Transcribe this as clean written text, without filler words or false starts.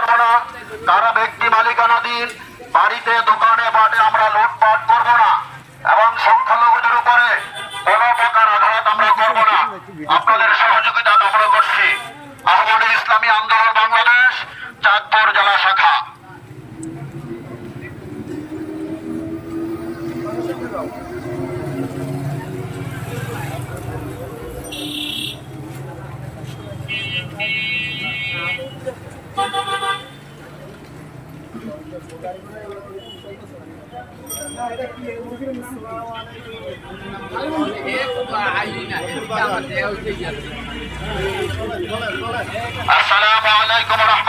করব না, কারো ব্যক্তি মালিকানাধীন বাড়িতে দোকানে বাটে আমরা লুটপাট করব না এবং সংখ্যালঘুদের উপরে কোনো প্রকার আঘাত আমরা করব না। আপনাদের সহযোগিতা কামনা করছি। আহমদী ইসলামী আন্দোলন বাংলাদেশ চাঁদপুর জেলা শাখা। আসসালামু আলাইকুম।